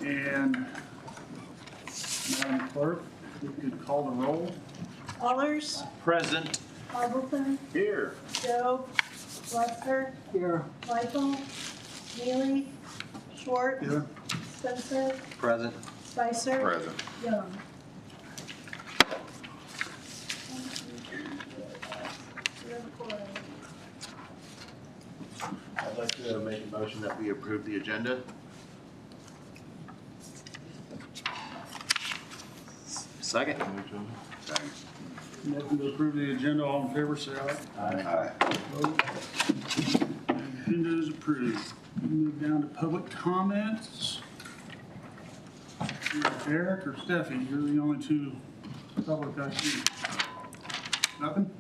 And Madam Clerk, you could call the roll. Allers, Present. Arbleton, Here. Joe, Lester, Here. Michael, Neely, Schwartz, Here. Spencer, Present. Spicer, Present. Young. I'd like to make a motion that we approve the agenda. Second. Second. Motion to approve the agenda. All in favor, say aye. Aye. Opposed? The agenda is approved. We move down to public comments. Eric or Steffi, you're the only two public I see. Nothing?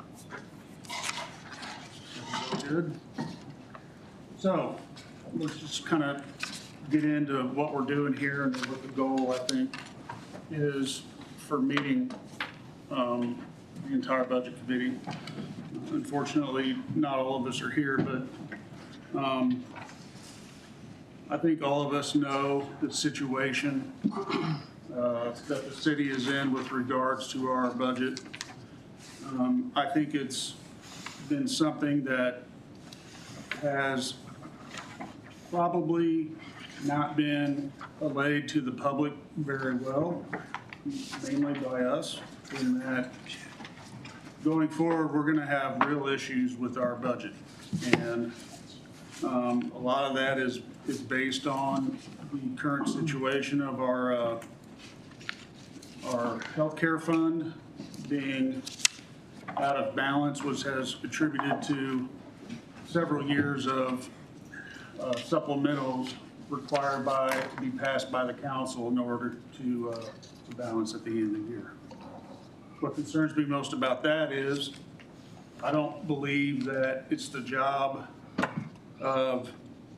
Good. So let's just kind of get into what we're doing here and what the goal, I think, is for meeting the entire budget committee. Unfortunately, not all of us are here, but I think all of us know the situation that the city is in with regards to our budget. I think it's been something that has probably not been relayed to the public very well, mainly by us, in that going forward, we're going to have real issues with our budget. And a lot of that is based on the current situation of our healthcare fund being out of balance, which has contributed to several years of supplementals required to be passed by the council in order to balance at the end of the year. What concerns me most about that is I don't believe that it's the job of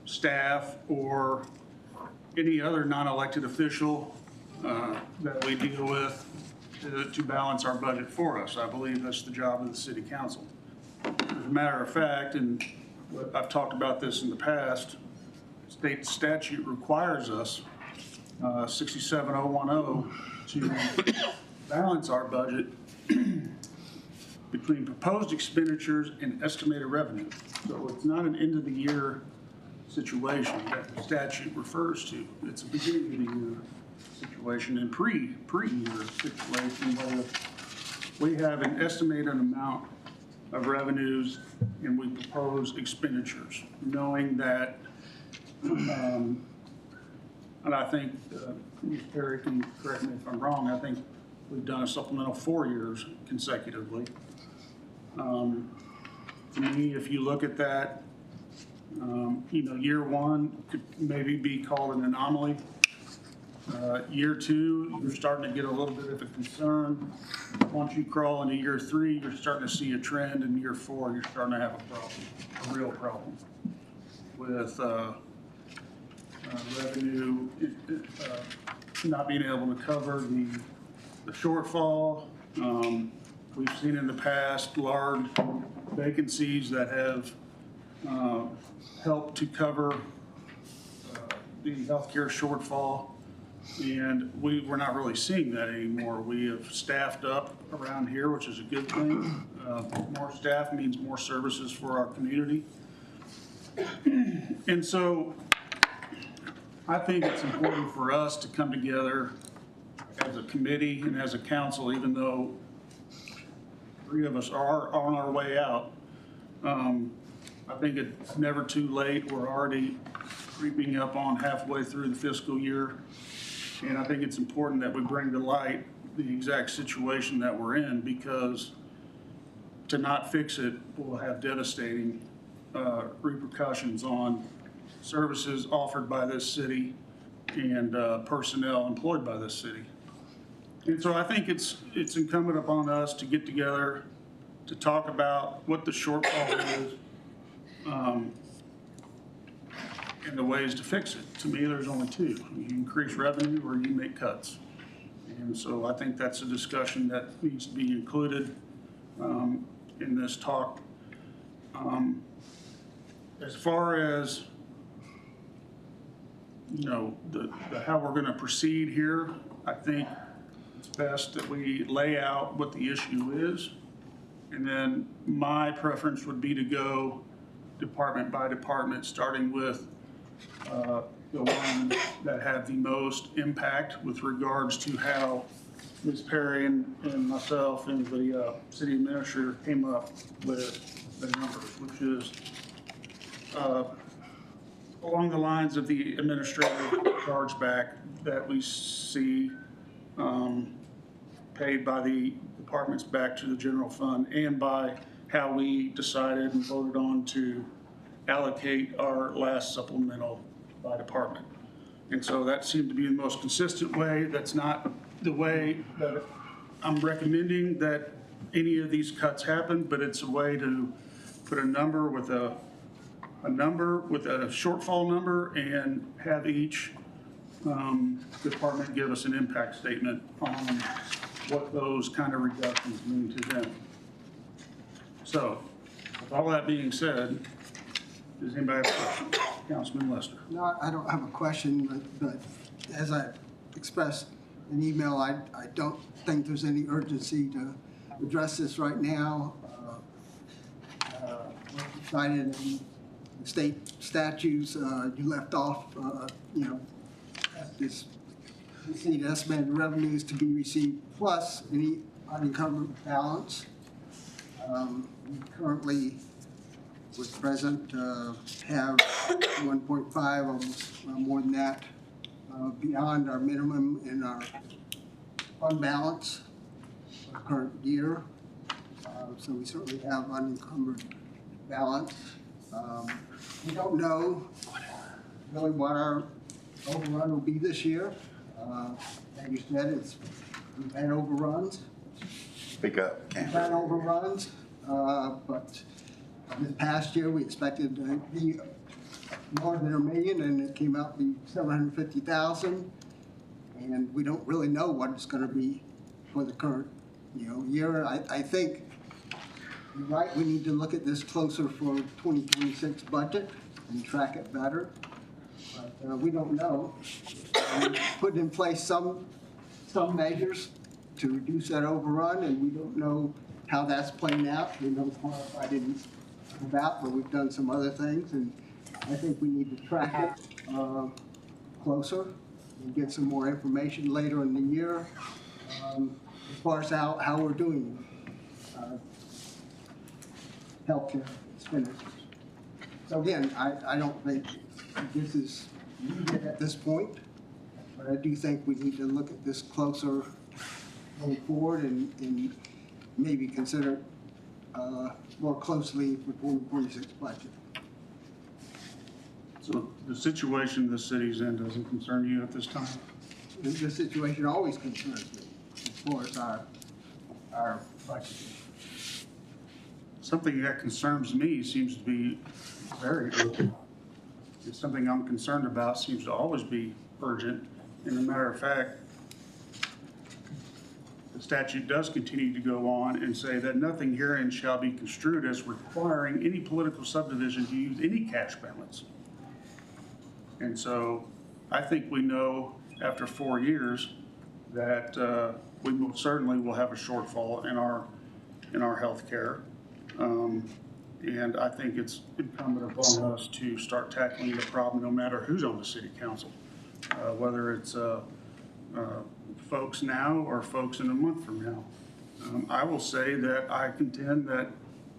staff or any other non-elected official that we deal with to balance our budget for us. I believe that's the job of the city council. As a matter of fact, and I've talked about this in the past, state statute requires us, 67010, to balance our budget between proposed expenditures and estimated revenue. So it's not an end of the year situation that the statute refers to. It's a beginning of the year situation and pre-year situation where we have an estimated amount of revenues and we propose expenditures, knowing that, and I think, Ms. Perry can correct me if I'm wrong, I think we've done a supplemental 4 years consecutively. To me, if you look at that, year one could maybe be called an anomaly. Year two, you're starting to get a little bit of a concern. Once you crawl into year three, you're starting to see a trend. In year four, you're starting to have a problem, a real problem with revenue not being able to cover the shortfall. We've seen in the past large vacancies that have helped to cover the healthcare shortfall. And we're not really seeing that anymore. We have staffed up around here, which is a good thing. More staff means more services for our community. And so I think it's important for us to come together as a committee and as a council, even though 3 of us are on our way out. I think it's never too late. We're already creeping up on halfway through the fiscal year. And I think it's important that we bring to light the exact situation that we're in, because to not fix it will have devastating repercussions on services offered by this city and personnel employed by this city. And so I think it's incumbent upon us to get together to talk about what the shortfall is and the ways to fix it. To me, there's only 2. You increase revenue or you make cuts. And so I think that's a discussion that needs to be included in this talk. As far as how we're going to proceed here. I think it's best that we lay out what the issue is. And then my preference would be to go department by department, starting with the ones that have the most impact with regards to how Ms. Perry and myself and the city administrator came up with the numbers, which is along the lines of the administrative chargeback that we see paid by the departments back to the general fund, and by how we decided and voted on to allocate our last supplemental by department. And so that seemed to be the most consistent way. That's not the way that I'm recommending that any of these cuts happen, but it's a way to put a number with a shortfall number and have each department give us an impact statement on what those kind of reductions mean to them. So, with all that being said, does anybody have a question? Councilman Lester. No, I don't have a question, but as I expressed in email, I don't think there's any urgency to address this right now. Cited in state statutes, you left off, this need estimated revenues to be received plus any unencumbered balance. We currently, with present, have 1.5, almost more than that, beyond our minimum in our fund balance for the current year. So we certainly have unencumbered balance. We don't know really what our overrun will be this year. Like you said, we've had overruns. Speak up. We've had overruns, but this past year we expected to be more than $1 million, and it came out to be $750,000. And we don't really know what it's going to be for the current, year. I think you're right. We need to look at this closer for 2026 budget and track it better. But we don't know. We put in place some measures to reduce that overrun, and we don't know how that's playing out. We know I didn't about, but we've done some other things, and I think we need to track it closer and get some more information later in the year as far as how we're doing healthcare expenditures. So again, I don't think this is needed at this point, but I do think we need to look at this closer going forward and maybe consider more closely for 2026 budget. So the situation the city's in doesn't concern you at this time? This situation always concerns me as far as our budget. Something that concerns me seems to be very urgent. It's something I'm concerned about, seems to always be urgent. And as a matter of fact, the statute does continue to go on and say that nothing herein shall be construed as requiring any political subdivision to use any cash balance. And so I think we know after 4 years that we most certainly will have a shortfall in our health care. And I think it's incumbent upon us to start tackling the problem no matter who's on the city council, whether it's folks now or folks in a month from now. I will say that I contend that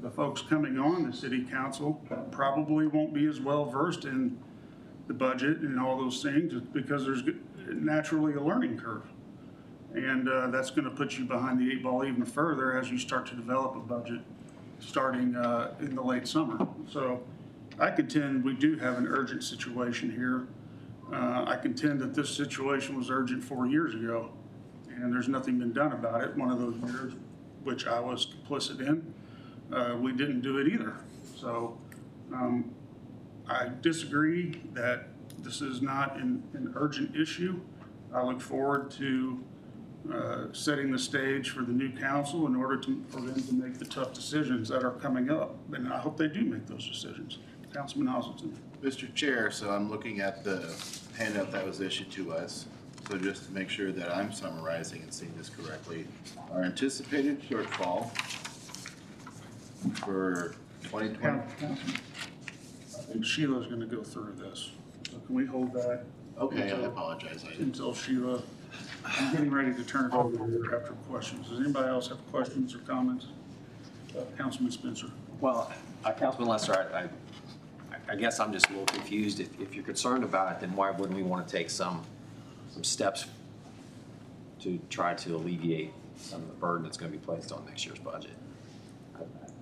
the folks coming on the city council probably won't be as well versed in the budget and all those things because there's naturally a learning curve. And that's going to put you behind the 8 ball even further as you start to develop a budget starting in the late summer. So I contend we do have an urgent situation here. I contend that this situation was urgent 4 years ago, and there's nothing been done about it. One of those years, which I was complicit in, we didn't do it either. So I disagree that this is not an urgent issue. I look forward to setting the stage for the new council in order for them to make the tough decisions that are coming up. And I hope they do make those decisions. Councilman Hazelton. Mr. Chair, so I'm looking at the handout that was issued to us. So just to make sure that I'm summarizing and seeing this correctly, our anticipated shortfall for 2020. I think Sheila's gonna go through this. So can we hold that Okay, I apologize. until Sheila, I'm getting ready to turn it over to her after questions. Does anybody else have questions or comments? Councilman Spencer. Well, Councilman Lester, I guess I'm just a little confused. If you're concerned about it, then why wouldn't we want to take some steps to try to alleviate some of the burden that's going to be placed on next year's budget?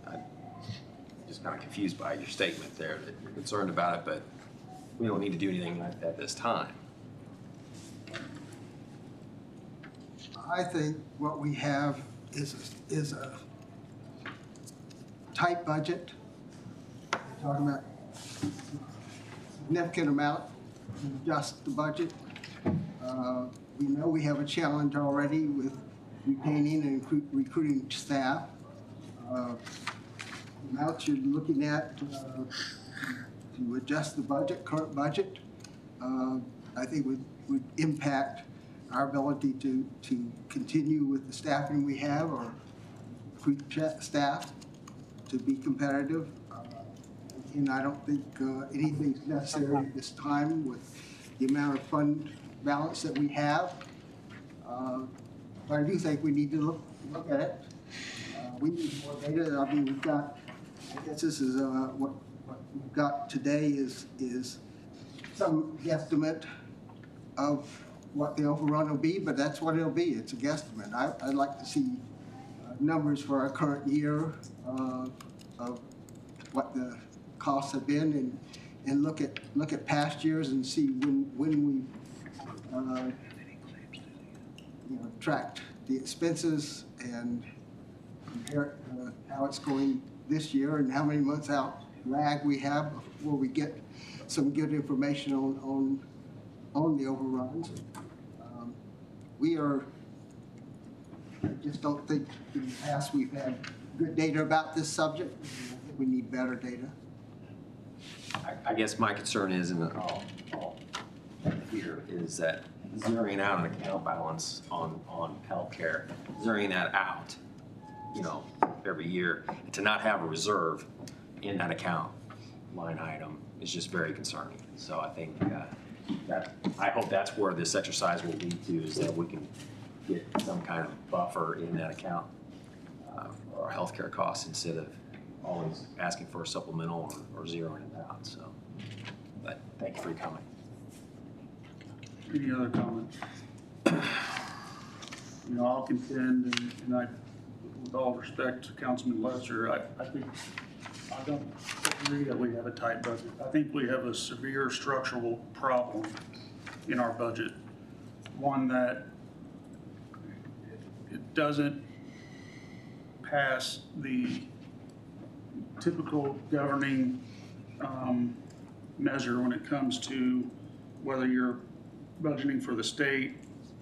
I'm just kind of confused by your statement there, that you're concerned about it, but we don't need to do anything like that this time. I think what we have is a tight budget. We're talking about significant amount to adjust the budget. We know we have a challenge already with retaining and recruiting staff. The amounts you're looking at to adjust the budget, current budget, I think would impact our ability to continue with the staffing we have or recruit staff to be competitive. And I don't think anything's necessary at this time with the amount of fund balance that we have. But I do think we need to look at it. We need more data. I mean, we've got, I guess this is what we've got today is some guesstimate of what the overrun will be, but that's what it'll be. It's a guesstimate. I'd like to see numbers for our current year of what the costs have been, and look at past years and see when we tracked the expenses and compare how it's going this year and how many months out lag we have before we get some good information on the overruns. I just don't think in the past we've had good data about this subject. I think we need better data. I guess my concern is, and I'll here, is that zeroing out an account balance on healthcare, zeroing that out, every year, and to not have a reserve in that account line item is just very concerning. So I think I hope that's where this exercise will lead to, is that we can get some kind of buffer in that account for our healthcare costs instead of always asking for a supplemental or zeroing it out. So, but thank you for your comment. Any other comments? I'll contend, and I, with all respect to Councilman Lester, I think I don't agree that we have a tight budget. I think we have a severe structural problem in our budget. One that it doesn't pass the typical governing measure when it comes to whether you're budgeting for the state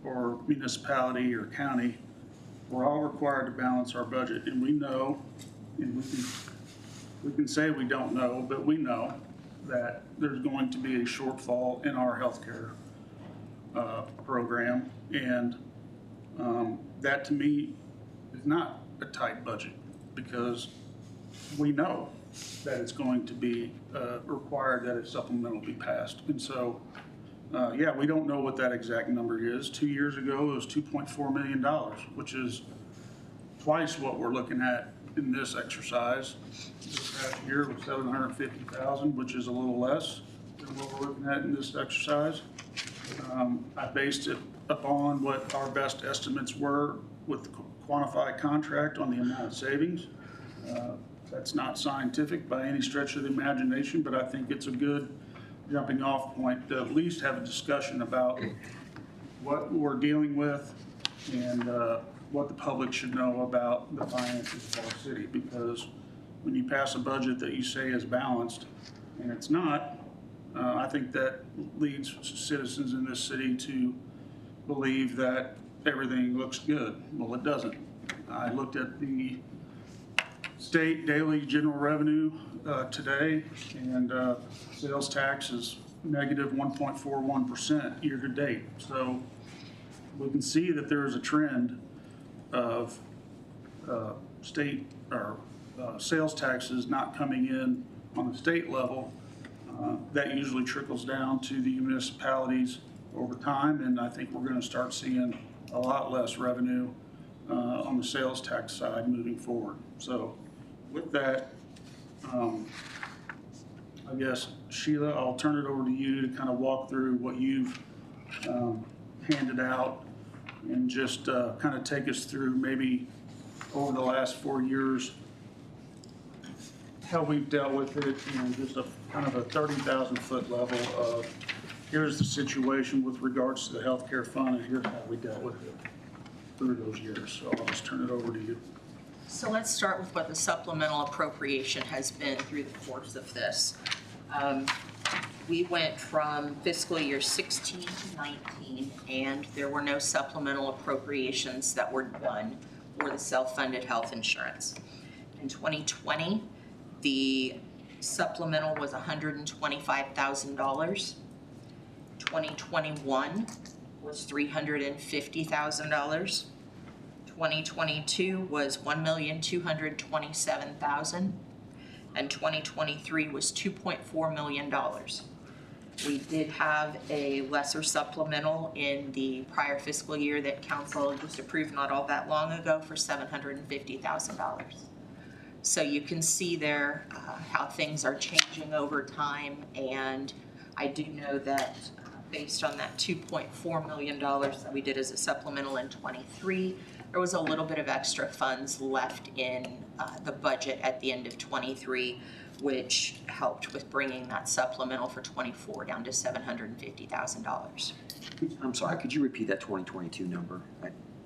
or municipality or county. We're all required to balance our budget, and we know, and we can say we don't know, but we know that there's going to be a shortfall in our healthcare program, and that to me is not a tight budget, because we know that it's going to be required that a supplemental be passed. And so, yeah, we don't know what that exact number is. 2 years ago, it was $2.4 million, which is twice what we're looking at in this exercise. This past year was $750,000, which is a little less than what we're looking at in this exercise. I based it upon what our best estimates were with the quantified contract on the amount of savings. That's not scientific by any stretch of the imagination, but I think it's a good jumping off point to at least have a discussion about what we're dealing with and what the public should know about the finances of our city. Because when you pass a budget that you say is balanced and it's not, I think that leads citizens in this city to believe that everything looks good. Well, it doesn't. I looked at the state daily general revenue today, and sales tax is negative 1.41% year to date. So we can see that there is a trend of state or sales taxes not coming in on the state level. That usually trickles down to the municipalities over time, and I think we're going to start seeing a lot less revenue on the sales tax side moving forward. So with that, I guess, Sheila, I'll turn it over to you to kind of walk through what you've handed out and just kind of take us through maybe over the last 4 years how we've dealt with it, and just a kind of a 30,000 foot level of here's the situation with regards to the healthcare fund, and here's how we dealt with it through those years. So I'll just turn it over to you. So let's start with what the supplemental appropriation has been through the course of this. We went from fiscal year 16 to 19, and there were no supplemental appropriations that were done for the self-funded health insurance. In 2020, the supplemental was $125,000. 2021 was $350,000. 2022 was $1,227,000, and 2023 was $2.4 million. We did have a lesser supplemental in the prior fiscal year that council just approved not all that long ago for $750,000. So you can see there how things are changing over time, and I do know that based on that $2.4 million that we did as a supplemental in 23, there was a little bit of extra funds left in the budget at the end of 23, which helped with bringing that supplemental for 24 down to $750,000. I'm sorry, could you repeat that 2022 number?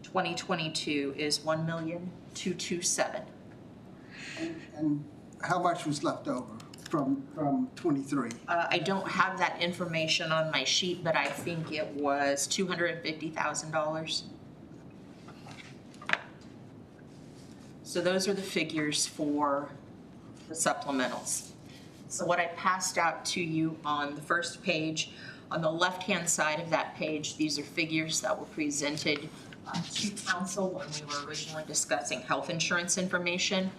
2022 is $1,227,000. And how much was left over from 23? I don't have that information on my sheet, but I think it was $250,000. So those are the figures for the supplementals. So what I passed out to you on the first page, on the left-hand side of that page, these are figures that were presented to council when we were originally discussing health insurance information.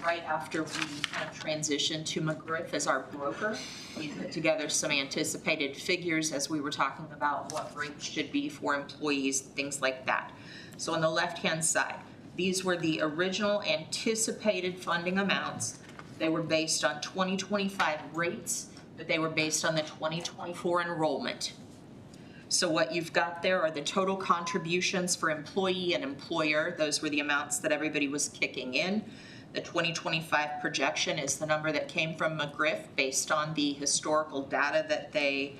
Right after we kind of transitioned to McGriff as our broker, we put together some anticipated figures as we were talking about what rates should be for employees, things like that. So on the left-hand side, these were the original anticipated funding amounts. They were based on 2025 rates, but they were based on the 2024 enrollment. So what you've got there are the total contributions for employee and employer. Those were the amounts that everybody was kicking in. The 2025 projection is the number that came from McGriff based on the historical data that they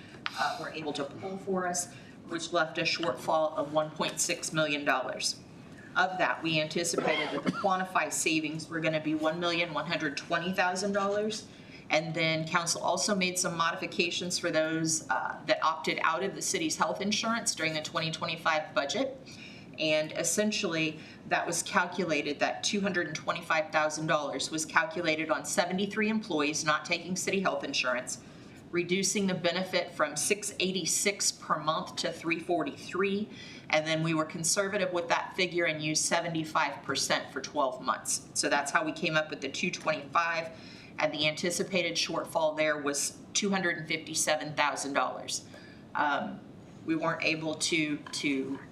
were able to pull for us, which left a shortfall of $1.6 million. Of that, we anticipated that the quantified savings were going to be $1,120,000. And then council also made some modifications for those that opted out of the city's health insurance during the 2025 budget. And essentially, that was calculated, that $225,000 was calculated on 73 employees not taking city health insurance, reducing the benefit from $686 per month to $343. And then we were conservative with that figure and used 75% for 12 months. So that's how we came up with the $225,000, and the anticipated shortfall there was $257,000. We weren't able to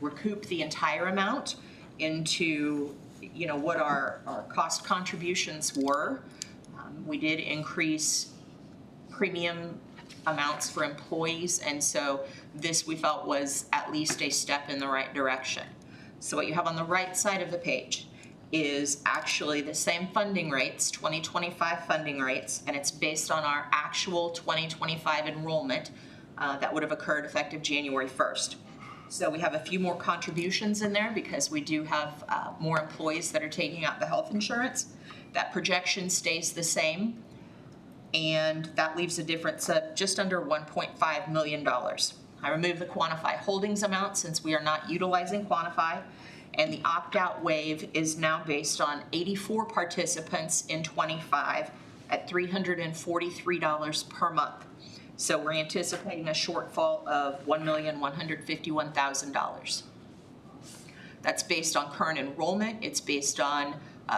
recoup the entire amount into, what our cost contributions were. We did increase premium amounts for employees, and so this we felt was at least a step in the right direction. So what you have on the right side of the page is actually the same funding rates, 2025 funding rates, and it's based on our actual 2025 enrollment that would have occurred effective January 1st. So we have a few more contributions in there because we do have more employees that are taking out the health insurance. That projection stays the same, and that leaves a difference of just under $1.5 million. I removed the Quantify holdings amount since we are not utilizing Quantify, and the opt-out waive is now based on 84 participants in 25 at $343 per month. So we're anticipating a shortfall of $1,151,000. That's based on current enrollment. It's based on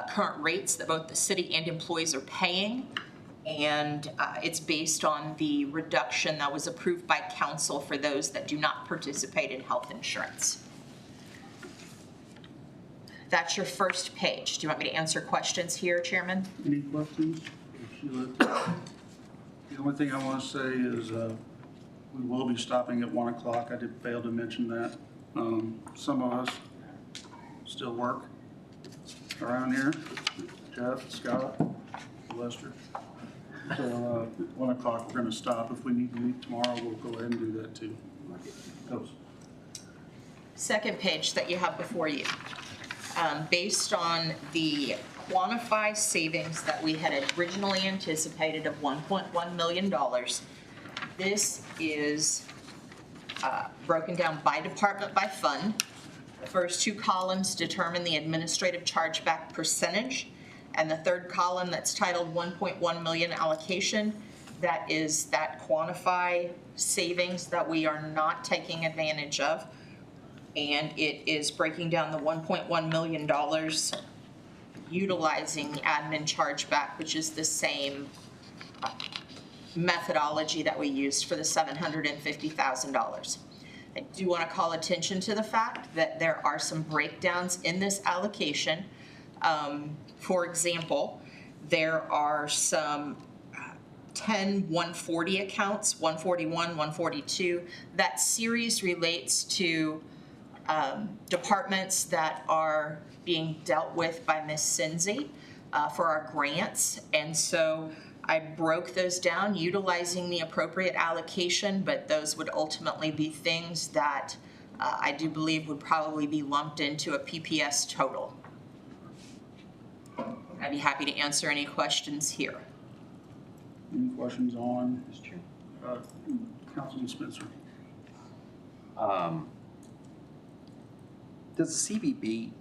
current rates that both the city and employees are paying. And it's based on the reduction that was approved by council for those that do not participate in health insurance. That's your first page. Do you want me to answer questions here, Chairman? Any questions? Sheila? The only thing I want to say is we will be stopping at 1 o'clock. I did fail to mention that. Some of us still work around here. Jeff, Scott, Lester. So at 1 o'clock, we're going to stop. If we need to meet tomorrow, we'll go ahead and do that too. Second page that you have before you. Based on the quantified savings that we had originally anticipated of $1.1 million, this is broken down by department, by fund. The first two columns determine the administrative chargeback percentage, and the third column that's titled 1.1 million allocation, that is that quantify savings that we are not taking advantage of. And it is breaking down the $1.1 million utilizing the admin chargeback, which is the same methodology that we used for the $750,000. I do want to call attention to the fact that there are some breakdowns in this allocation. For example, there are some 10 140 accounts, 141, 142. That series relates to departments that are being dealt with by Ms. Cinzy for our grants. And so I broke those down utilizing the appropriate allocation, but those would ultimately be things that I do believe would probably be lumped into a PPS total. I'd be happy to answer any questions here. Any questions on Councilman Spencer? Does the CVB,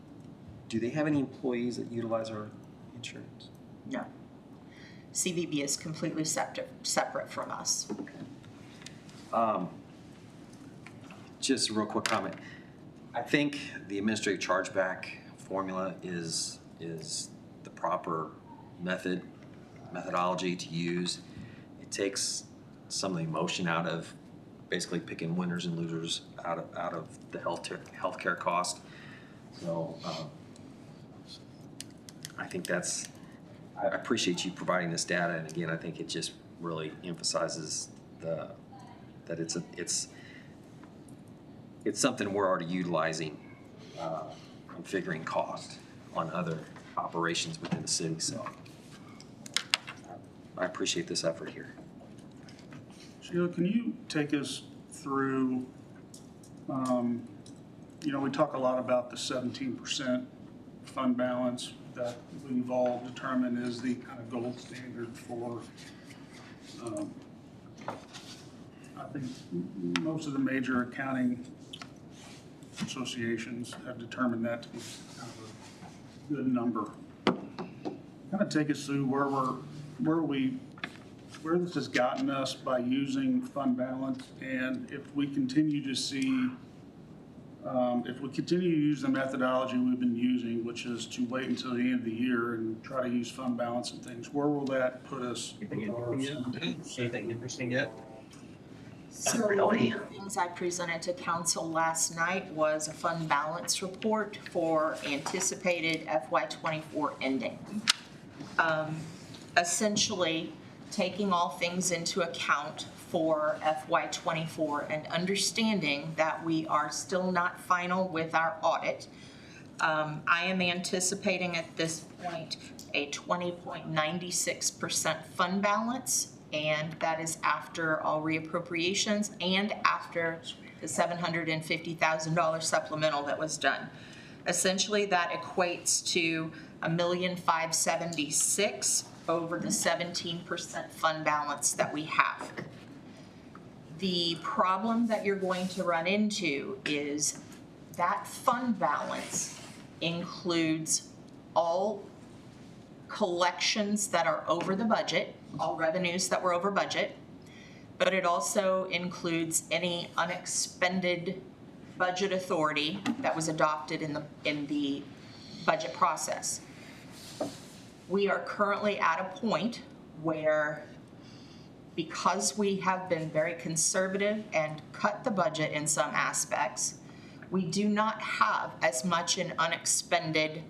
do they have any employees that utilize our insurance? No. CVB is completely separate from us. Just a real quick comment. I think the administrative chargeback formula is the proper methodology to use. It takes some of the emotion out of basically picking winners and losers out of the healthcare cost. So I think I appreciate you providing this data, and again, I think it just really emphasizes that it's something we're already utilizing and figuring cost on other operations within the city. So I appreciate this effort here. Sheila, can you take us through, we talk a lot about the 17% fund balance that we've all determined is the kind of gold standard for, I think most of the major accounting associations have determined that to be kind of a good number. Kind of take us through where this has gotten us by using fund balance, and if we continue to see, if we continue to use the methodology we've been using, which is to wait until the end of the year and try to use fund balance and things, where will that put us? Anything interesting yet? So one of the things I presented to council last night was a fund balance report for anticipated FY24 ending. Essentially, taking all things into account for FY24 and understanding that we are still not final with our audit. I am anticipating at this point a 20.96% fund balance, and that is after all reappropriations and after the $750,000 supplemental that was done. Essentially, that equates to $1,576,000 over the 17% fund balance that we have. The problem that you're going to run into is that fund balance includes all collections that are over the budget, all revenues that were over budget. but it also includes any unexpended budget authority that was adopted in the budget process. We are currently at a point where, because we have been very conservative and cut the budget in some aspects, we do not have as much an unexpended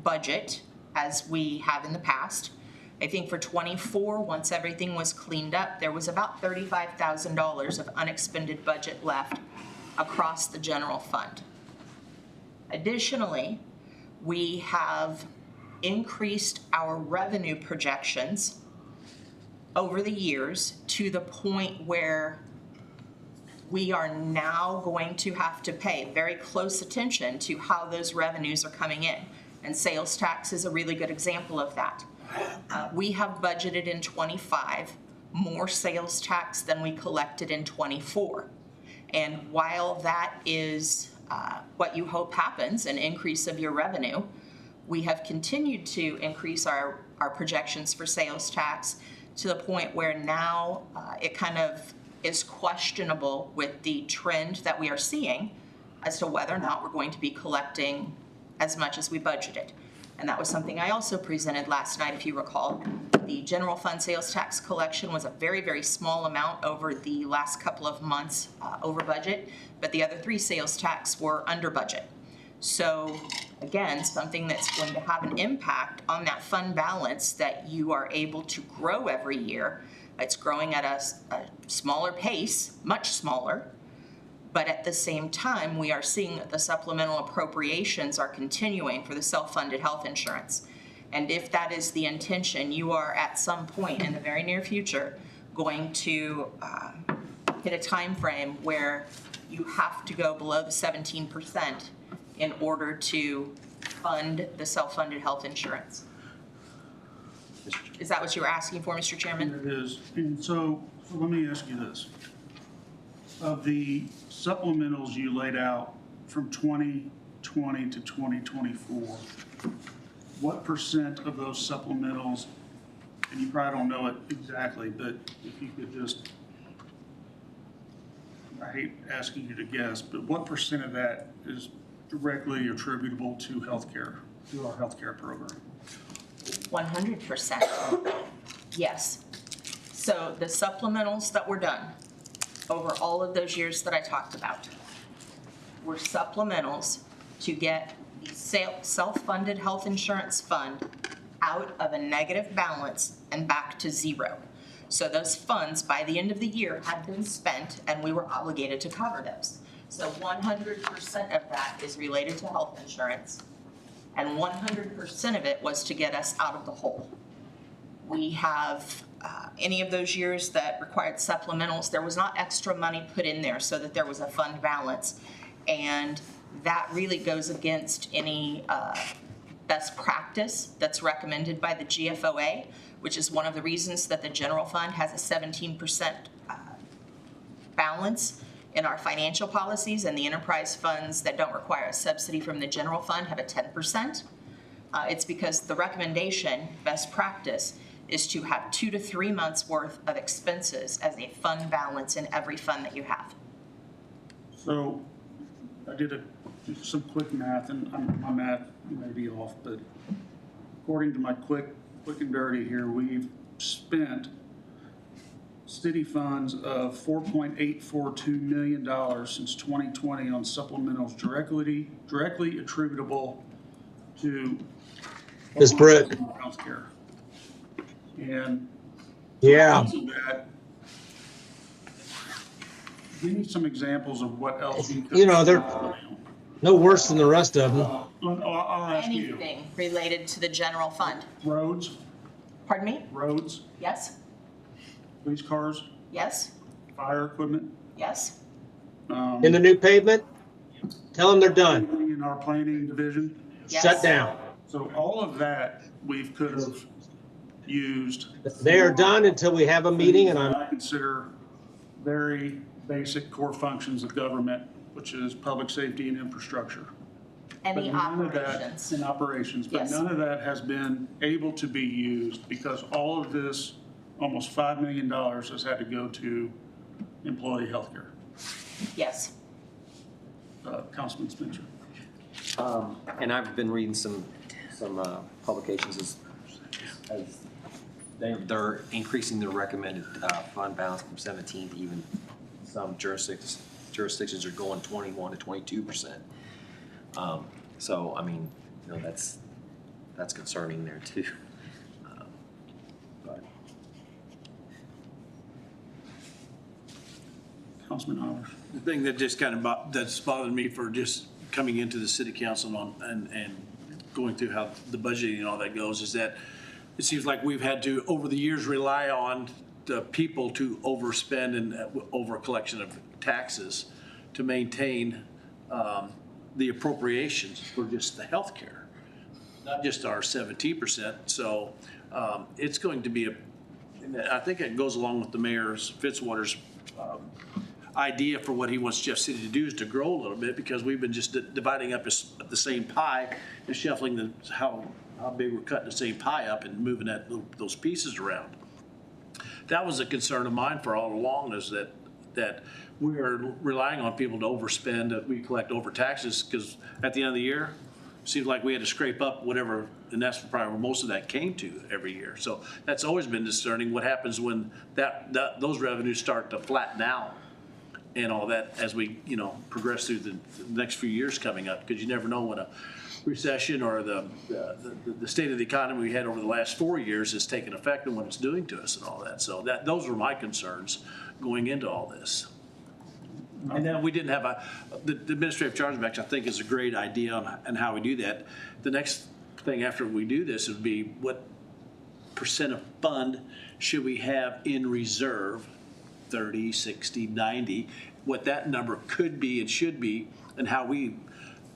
budget as we have in the past. I think for '24, once everything was cleaned up, there was about $35,000 of unexpended budget left across the general fund. Additionally, we have increased our revenue projections over the years to the point where we are now going to have to pay very close attention to how those revenues are coming in. And sales tax is a really good example of that. We have budgeted in '25 more sales tax than we collected in '24. And while that is what you hope happens, an increase of your revenue, we have continued to increase our projections for sales tax to the point where now it kind of is questionable with the trend that we are seeing as to whether or not we're going to be collecting as much as we budgeted. And that was something I also presented last night, if you recall. The general fund sales tax collection was a very, very small amount over the last couple of months over budget, but the other three sales tax were under budget. So again, something that's going to have an impact on that fund balance that you are able to grow every year. It's growing at a smaller pace, much smaller, but at the same time, we are seeing that the supplemental appropriations are continuing for the self-funded health insurance. And if that is the intention, you are at some point in the very near future going to hit a time frame where you have to go below the 17% in order to fund the self-funded health insurance. Is that what you were asking for, Mr. Chairman? It is. And so let me ask you this. Of the supplementals you laid out from 2020 to 2024, what percent of those supplementals, and you probably don't know it exactly, but if you could just, I hate asking you to guess, but what percent of that is directly attributable to healthcare, to our healthcare program? 100%. Yes. So the supplementals that were done over all of those years that I talked about were supplementals to get the self-funded health insurance fund out of a negative balance and back to zero. So those funds, by the end of the year, had been spent and we were obligated to cover those. So 100% of that is related to health insurance, and 100% of it was to get us out of the hole. We have any of those years that required supplementals, there was not extra money put in there so that there was a fund balance. And that really goes against any best practice that's recommended by the GFOA, which is one of the reasons that the general fund has a 17% balance in our financial policies, and the enterprise funds that don't require a subsidy from the general fund have a 10%. It's because the recommendation, best practice, is to have 2 to 3 months worth of expenses as a fund balance in every fund that you have. So I did some quick math, and my math may be off, but according to my quick and dirty here, we've spent city funds of $4.842 million since 2020 on supplementals directly attributable to Ms. Britt. healthcare. And Yeah. because of that, give me some examples of what else you could. You know, they're no worse than the rest of them. I'll ask you. Anything related to the general fund. Roads, Pardon me? roads, Yes? police cars, Yes? fire equipment. Yes? In the new pavement, tell them they're done. In our planning division. Yes. Shut down. So all of that we could have used. They are done until we have a meeting, and I consider very basic core functions of government, which is public safety and infrastructure. Any But none of that- operations? In operations, but Yes. none of that has been able to be used because all of this, almost $5 million has had to go to employee healthcare. Yes. Councilman Spencer. And I've been reading some publications as they're increasing their recommended fund balance from 17 to even some jurisdictions are going 21 to 22%. So I mean, you know, that's concerning there too. But Councilman Howard. The thing that just kind of that's bothered me for just coming into the city council and going through how the budgeting and all that goes is that it seems like we've had to, over the years, rely on the people to overspend and over collection of taxes to maintain the appropriations for just the healthcare, not just our 17%. So it's going to be I think it goes along with the Mayor's Fitzwater's idea for what he wants Jeff City to do is to grow a little bit, because we've been just dividing up the same pie and shuffling how big we're cutting the same pie up and moving those pieces around. That was a concern of mine for all along, is that we are relying on people to overspend, that we collect over taxes, because at the end of the year, it seems like we had to scrape up whatever, and that's probably where most of that came to every year. So that's always been discerning. What happens when those revenues start to flatten out and all that as we, progress through the next few years coming up, because you never know when a recession or the state of the economy we had over the last 4 years is taking effect and what it's doing to us and all that. So those were my concerns going into all this. And then we didn't have the administrative chargebacks, I think, is a great idea on how we do that. The next thing after we do this would be what percent of fund should we have in reserve, 30, 60, 90, what that number could be and should be, and how we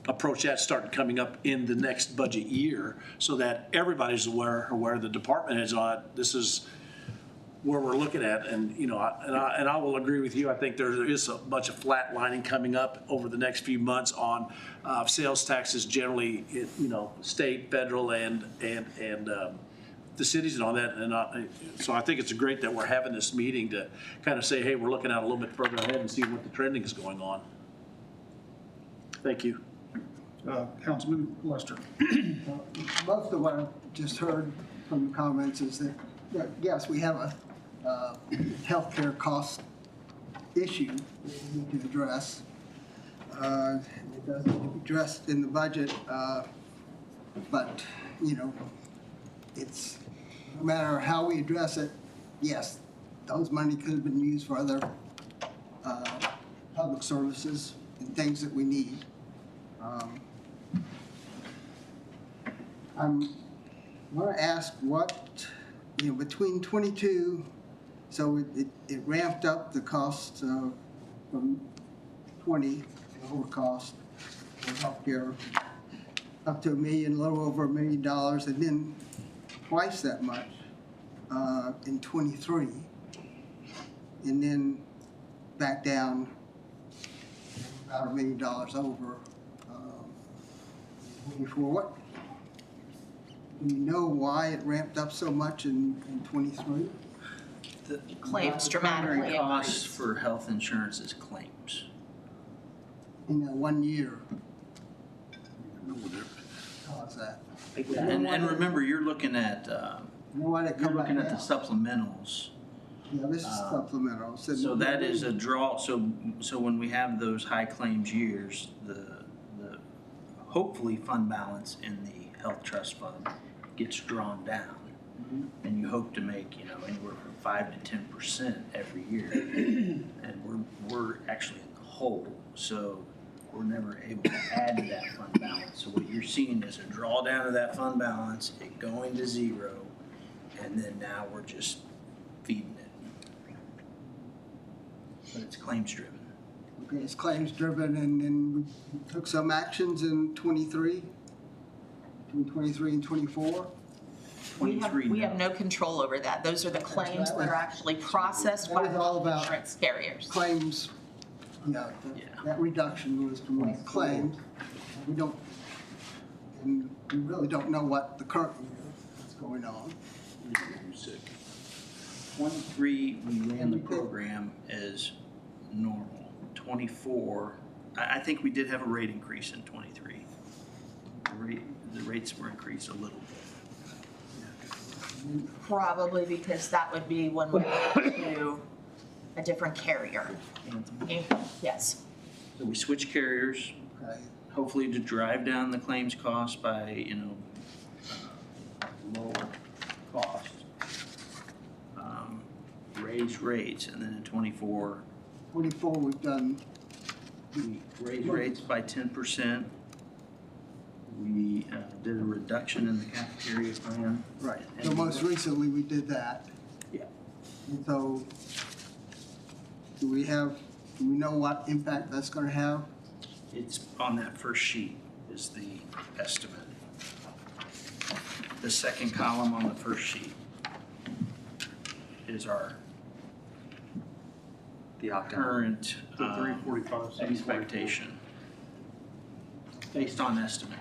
approach that starting coming up in the next budget year, so that everybody's aware the department heads on it. This is where we're looking at, and I will agree with you. I think there is a bunch of flatlining coming up over the next few months on sales taxes generally, state, federal, and the cities and all that. And so I think it's great that we're having this meeting to kind of say, hey, we're looking out a little bit further ahead and see what the trending is going on. Thank you. Councilman Lester. Most of what I've just heard from the comments is that, yes, we have a healthcare cost issue that we need to address. It doesn't need to be addressed in the budget, but, it's no matter how we address it, yes, those money could have been used for other public services and things that we need. I'm going to ask what, between 22, so it ramped up the cost from 20, the whole cost for healthcare, up to a little over $1 million, and then twice that much in 23, and then back down about $1 million over 24. What? Do you know why it ramped up so much in 23? The claims dramatically Primary costs increased. for health insurance is claims. In that 1 year? How's that? And remember, you're looking at, Why did it come back the down? supplementals. Yeah, this is supplemental. So that is a draw, so when we have those high claims years, the hopefully fund balance in the health trust fund gets drawn down. And you hope to make, anywhere from 5 to 10% every year. And we're actually in the hole, so we're never able to add to that fund balance. So what you're seeing is a drawdown of that fund balance, it going to zero, and then now we're just feeding it. But it's claims driven. Okay, it's claims driven, and then we took some actions in 23, between 23 and 24. We have no control over that. Those are the claims that are actually processed by That was all health about insurance carriers. Claims, that reduction was from claims. We don't, and we really don't know what the current year is going on. 23, we ran the program as normal. 24, I think we did have a rate increase in 23. The rates were increased a little bit. Probably because that would be when we went to a different carrier. Yes. So we switched carriers, Okay. hopefully to drive down the claims cost by, lower cost. Raise rates, and then in 24, 24, we've done, we raised rates by 10%. We did a reduction in the cafeteria plan. right, so most recently we did that. Yeah. And so, do we know what impact that's gonna have? It's on that first sheet is the estimate. The second column on the first sheet is our current The 345, expectation based on estimate.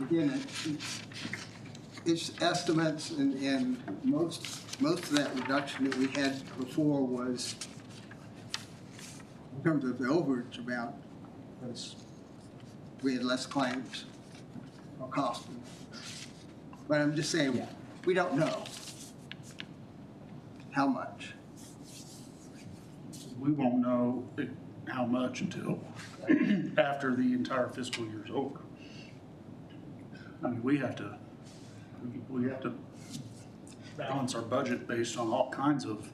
Again, it's estimates, and most of that reduction that we had before was, in terms of the overage amount, was we had less claims or cost. But I'm just saying, we don't know how much. We won't know how much until after the entire fiscal year's over. I mean, we have to balance our budget based on all kinds of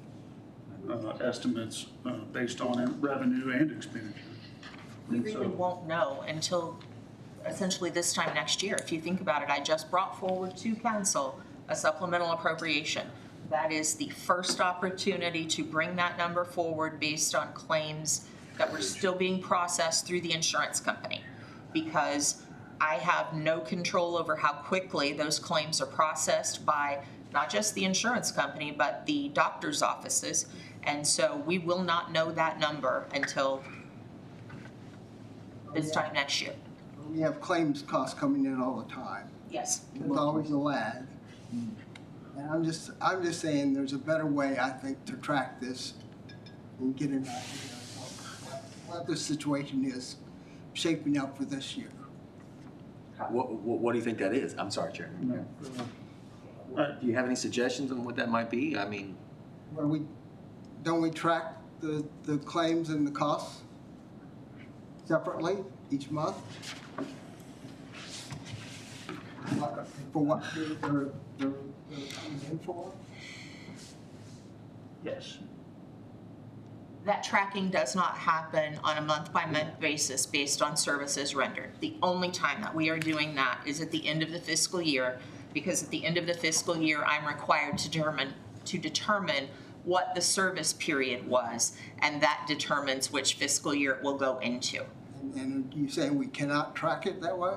estimates, based on revenue and expenditure. We And really so- won't know until essentially this time next year. If you think about it, I just brought forward to council a supplemental appropriation. That is the first opportunity to bring that number forward based on claims that were still being processed through the insurance company. Because I have no control over how quickly those claims are processed by not just the insurance company, but the doctor's offices. And so we will not know that number until this time next year. We have claims costs coming in all the time. Yes. There's always a lag. And I'm just saying, there's a better way, I think, to track this and get an idea of what the situation is shaping up for this year. What do you think that is? I'm sorry, Chairman. Do you have any suggestions on what that might be? I mean, Where don't we track the claims and the costs separately each month? For what they're coming in for? Yes. That tracking does not happen on a month-by-month basis based on services rendered. The only time that we are doing that is at the end of the fiscal year, because at the end of the fiscal year, I'm required to determine what the service period was, and that determines which fiscal year it will go into. And you saying we cannot track it that way?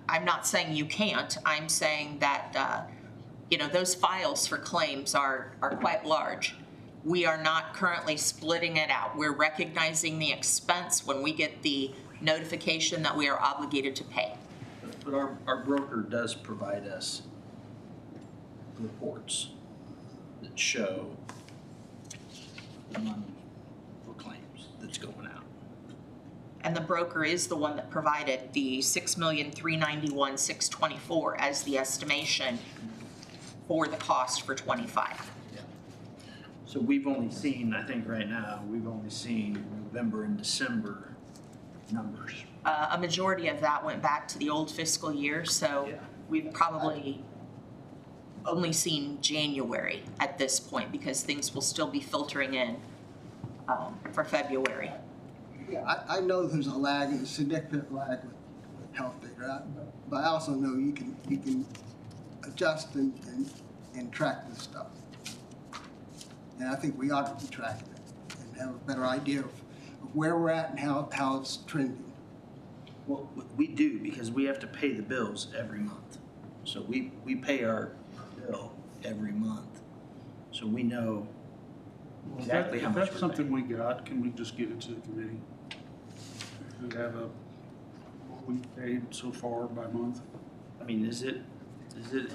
I'm not saying you can't. I'm saying that, those files for claims are quite large. We are not currently splitting it out. We're recognizing the expense when we get the notification that we are obligated to pay. But our broker does provide us reports that show the money for claims that's going out. And the broker is the one that provided the $6,391,624 as the estimation for the cost for 25. So we've only seen, I think right now, we've only seen November and December numbers. A majority of that went back to the old fiscal year, so Yeah. we've probably only seen January at this point because things will still be filtering in for February. Yeah, I know there's a lag, and a significant lag with health data, but I also know you can adjust and track this stuff. And I think we ought to be tracking it and have a better idea of where we're at and how it's trending. Well, we do, because we have to pay the bills every month. So we pay our bill every month. So we know exactly how much If that's we're something paying. we got, can we just give it to the committee? We have we've paid so far by month. I mean, is it in,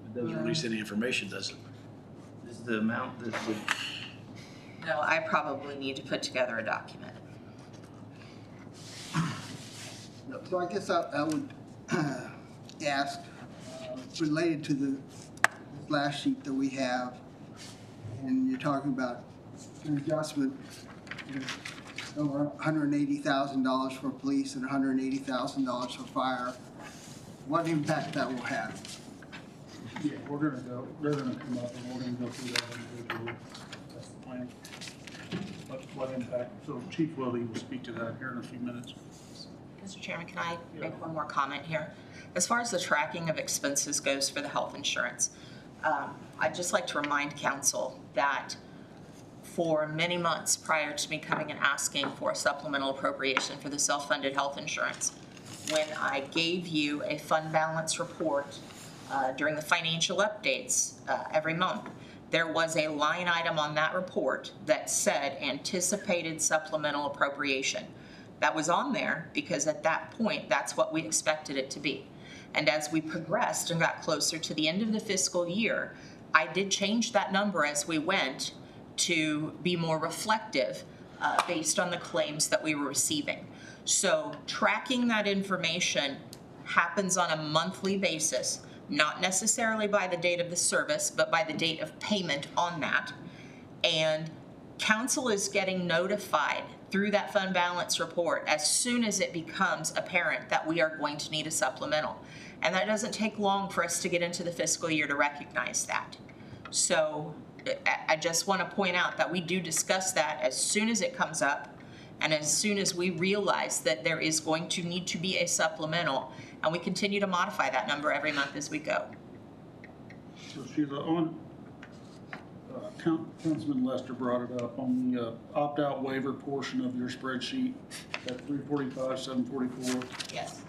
It doesn't release any information, does it? is the amount that would, No, I probably need to put together a document. So I guess I would ask, related to the last sheet that we have, and you're talking about an adjustment, over $180,000 for police and $180,000 for fire. What impact that will have? Yeah, they're gonna come up and we're gonna go through that individually. That's the plan. What impact, so Chief Willie will speak to that here in a few minutes. Mr. Chairman, can I make one more comment here? As far as the tracking of expenses goes for the health insurance, I'd just like to remind council that for many months prior to me coming and asking for a supplemental appropriation for the self-funded health insurance, when I gave you a fund balance report during the financial updates every month, there was a line item on that report that said anticipated supplemental appropriation. That was on there because at that point, that's what we expected it to be. And as we progressed and got closer to the end of the fiscal year, I did change that number as we went to be more reflective based on the claims that we were receiving. So tracking that information happens on a monthly basis, not necessarily by the date of the service, but by the date of payment on that. And council is getting notified through that fund balance report as soon as it becomes apparent that we are going to need a supplemental. And that doesn't take long for us to get into the fiscal year to recognize that. So I just want to point out that we do discuss that as soon as it comes up and as soon as we realize that there is going to need to be a supplemental, and we continue to modify that number every month as we go. So Sheila, on, Councilman Lester brought it up on the opt-out waiver portion of your spreadsheet, that 345, 744. Yes.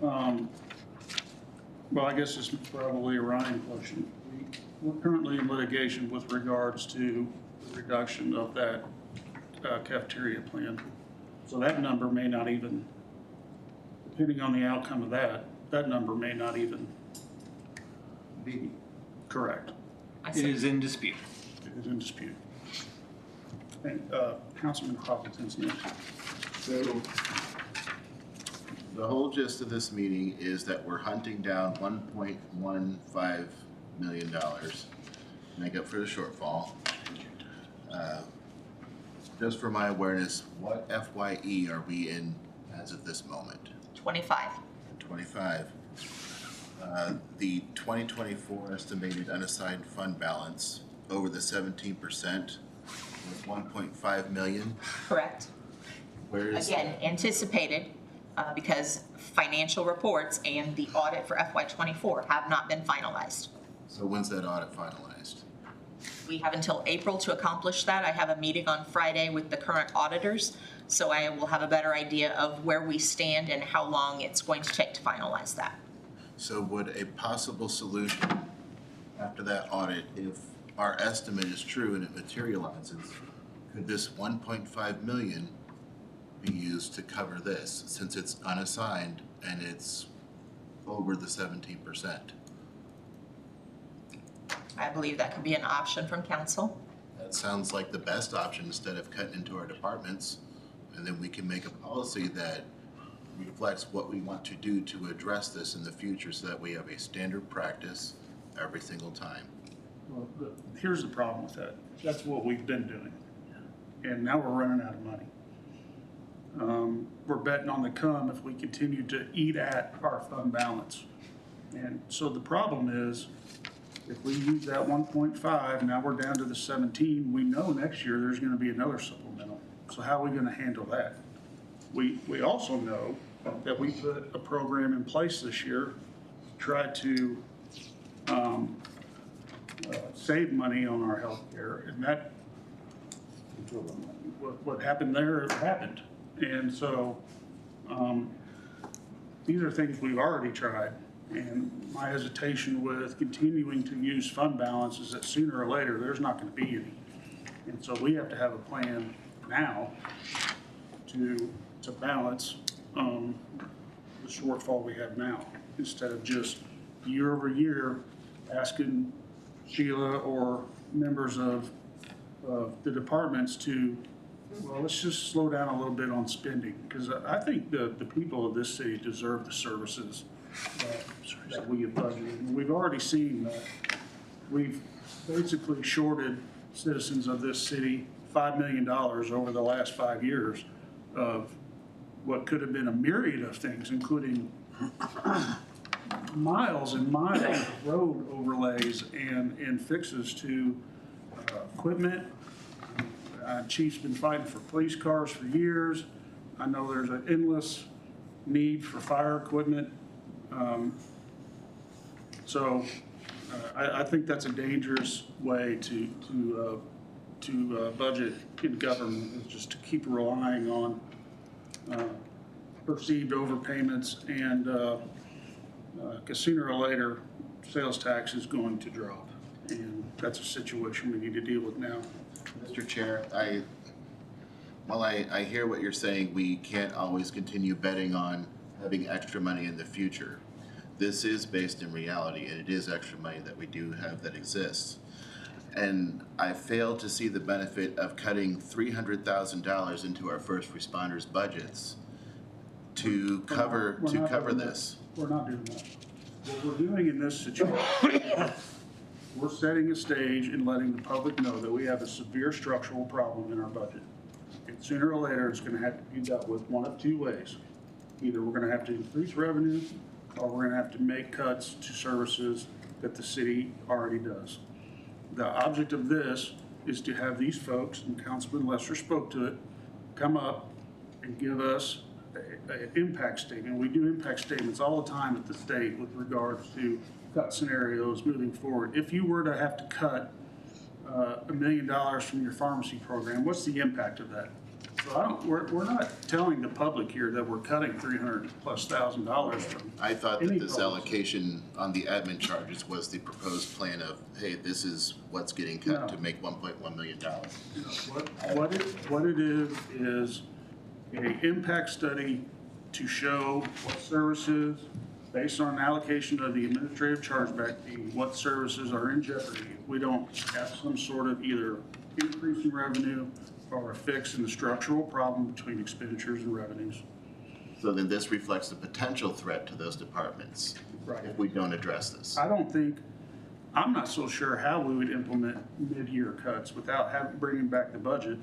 Well, I guess this is probably a Ryan question. We're currently in litigation with regards to the reduction of that cafeteria plan. So that number may not even, depending on the outcome of that, that number may not even be correct. It is in dispute. It is in dispute. And Councilman Hopkinson's next. So the whole gist of this meeting is that we're hunting down $1.15 million to make up for the shortfall. Just for my awareness, what FYE are we in as of this moment? 25. 25. The 2024 estimated unassigned fund balance over the 17% was 1.5 million. Correct. Where is Again, anticipated because financial reports and the audit for FY24 have not been finalized. So when's that audit finalized? We have until April to accomplish that. I have a meeting on Friday with the current auditors, so I will have a better idea of where we stand and how long it's going to take to finalize that. So would a possible solution after that audit, if our estimate is true and it materializes, could this 1.5 million be used to cover this since it's unassigned and it's over the 17%? I believe that could be an option from council. That sounds like the best option instead of cutting into our departments. And then we can make a policy that reflects what we want to do to address this in the future so that we have a standard practice every single time. Well, here's the problem with that. That's what we've been doing. And now we're running out of money. We're betting on the come if we continue to eat at our fund balance. And so the problem is, if we use that 1.5, now we're down to the 17, we know next year there's gonna be another supplemental. So how are we gonna handle that? We also know that we put a program in place this year, try to save money on our health care, and that, what happened there happened. And so these are things we've already tried. And my hesitation with continuing to use fund balance is that sooner or later, there's not gonna be any. And so we have to have a plan now to balance the shortfall we have now, instead of just year over year asking Sheila or members of the departments to, well, let's just slow down a little bit on spending, because I think the people of this city deserve the services that we have budgeted. And we've already seen that we've basically shorted citizens of this city $5 million over the last 5 years of what could have been a myriad of things, including miles and miles of road overlays and fixes to equipment. Chief's been fighting for police cars for years. I know there's an endless need for fire equipment. I think that's a dangerous way to budget in government, is just to keep relying on perceived overpayments, and because sooner or later, sales tax is going to drop, and that's a situation we need to deal with now. Mr. Chair, while I hear what you're saying, we can't always continue betting on having extra money in the future. This is based in reality, and it is extra money that we do have that exists. And I fail to see the benefit of cutting $300,000 into our first responders' budgets to cover this. We're not doing that. What we're doing in this situation, we're setting a stage and letting the public know that we have a severe structural problem in our budget. And sooner or later, it's gonna have to be dealt with one of two ways. Either we're gonna have to increase revenue, or we're gonna have to make cuts to services that the city already does. The object of this is to have these folks, and Councilman Lester spoke to it, come up and give us an impact statement. We do impact statements all the time at the state with regards to cut scenarios moving forward. If you were to have to cut $1 million from your pharmacy program, what's the impact of that? So we're not telling the public here that we're cutting $300,000+ from. I thought that this policy. allocation on the admin charges was the proposed plan of, hey, this is what's getting cut to make $1.1 million. What it is an impact study to show what services, based on allocation of the administrative chargeback fee, what services are in jeopardy. We don't have some sort of either increase in revenue or a fix in the structural problem between expenditures and revenues. So then this reflects the potential threat to those departments if we don't address this. I'm not so sure how we would implement mid-year cuts without bringing back the budget.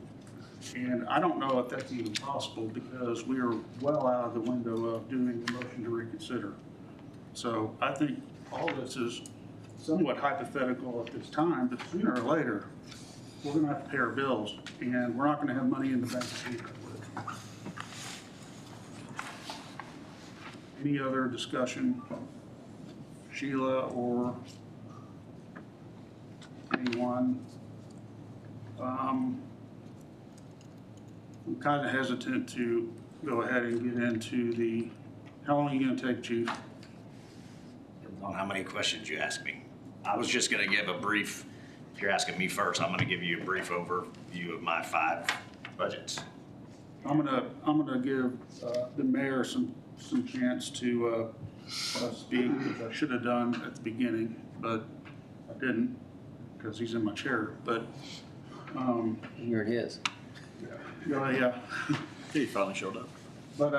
And I don't know if that's even possible, because we are well out of the window of doing the motion to reconsider. So I think all this is somewhat hypothetical at this time, but sooner or later, we're gonna have to pay our bills, and we're not gonna have money in the bank to do that with. Any other discussion? Sheila or anyone? I'm kind of hesitant to go ahead and get into how long are you gonna take, Chief? Depends on how many questions you ask me. I was just gonna give a brief, if you're asking me first, I'm gonna give you a brief overview of my 5 budgets. I'm gonna give the mayor some chance to speak, which I should have done at the beginning, but I didn't, because he's in my chair, but. Here it is. Yeah. He finally showed up. But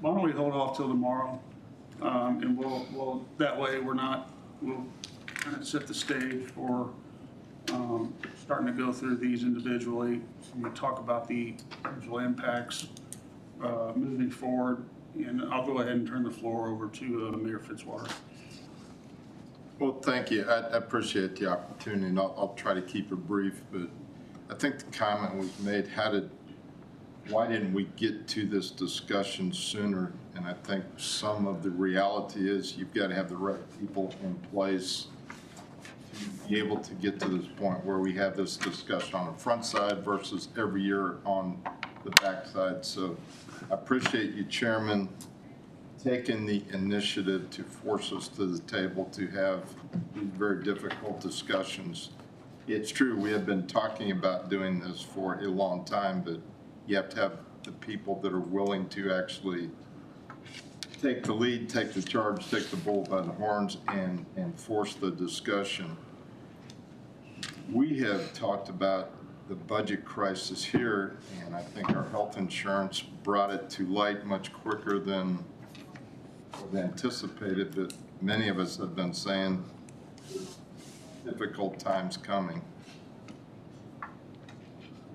why don't we hold off till tomorrow? And we'll that way we'll kind of set the stage for starting to go through these individually. We talk about the potential impacts moving forward. And I'll go ahead and turn the floor over to Mayor Fitzwater. Well, thank you. I appreciate the opportunity, and I'll try to keep it brief, but I think the comment was made, why didn't we get to this discussion sooner? And I think some of the reality is you've got to have the right people in place to be able to get to this point where we have this discussion on the front side versus every year on the back side. So I appreciate you, Chairman, taking the initiative to force us to the table to have these very difficult discussions. it's true, we have been talking about doing this for a long time, but you have to have the people that are willing to actually take the lead, take the charge, take the bull by the horns, and force the discussion. We have talked about the budget crisis here, and I think our health insurance brought it to light much quicker than anticipated, but many of us have been saying difficult times coming.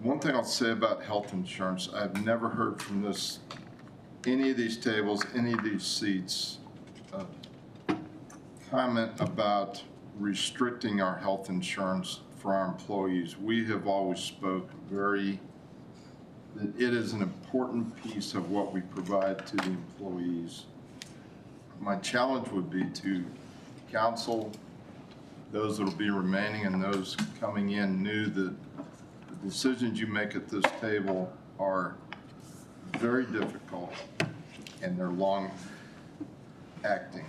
One thing I'll say about health insurance, I've never heard from any of these tables, any of these seats, comment about restricting our health insurance for our employees. We have always spoke that it is an important piece of what we provide to the employees. My challenge would be to counsel, those that will be remaining and those coming in new, that the decisions you make at this table are very difficult and they're long acting.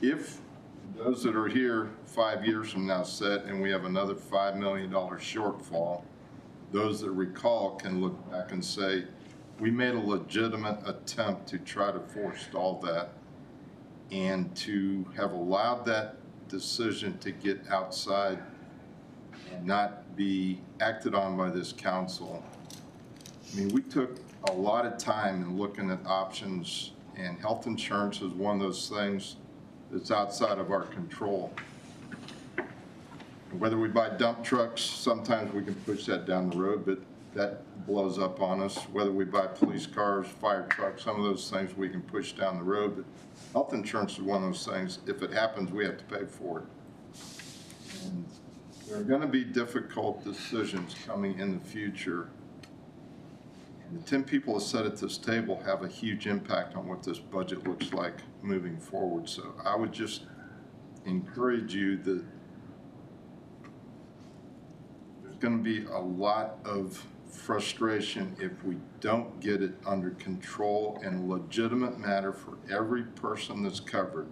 If those that are here 5 years from now sit and we have another $5 million shortfall, those that recall can look back and say, we made a legitimate attempt to try to forestall that, and to have allowed that decision to get outside and not be acted on by this council. I mean, we took a lot of time in looking at options, and health insurance is one of those things that's outside of our control. Whether we buy dump trucks, sometimes we can push that down the road, but that blows up on us. Whether we buy police cars, fire trucks, some of those things we can push down the road, but health insurance is one of those things, if it happens, we have to pay for it. And there are gonna be difficult decisions coming in the future. And the 10 people that sit at this table have a huge impact on what this budget looks like moving forward. So I would just encourage you that there's gonna be a lot of frustration if we don't get it under control and a legitimate matter for every person that's covered.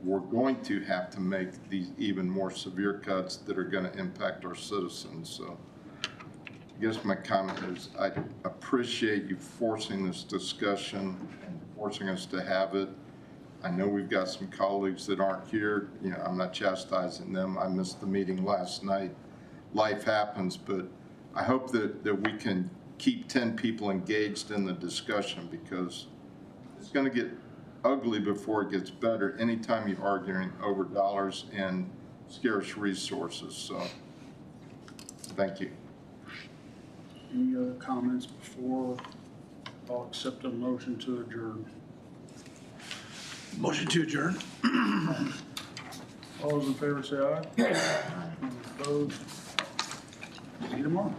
We're going to have to make these even more severe cuts that are going to impact our citizens. So I guess my comment is I appreciate you forcing this discussion and forcing us to have it. I know we've got some colleagues that aren't here. You know, I'm not chastising them. I missed the meeting last night. Life happens, but I hope that we can keep 10 people engaged in the discussion, because it's going to get ugly before it gets better anytime you're arguing over dollars and scarce resources. So thank you. Any other comments before I'll accept a motion to adjourn? Motion to adjourn. All those in favor say aye. Opposed? See you tomorrow.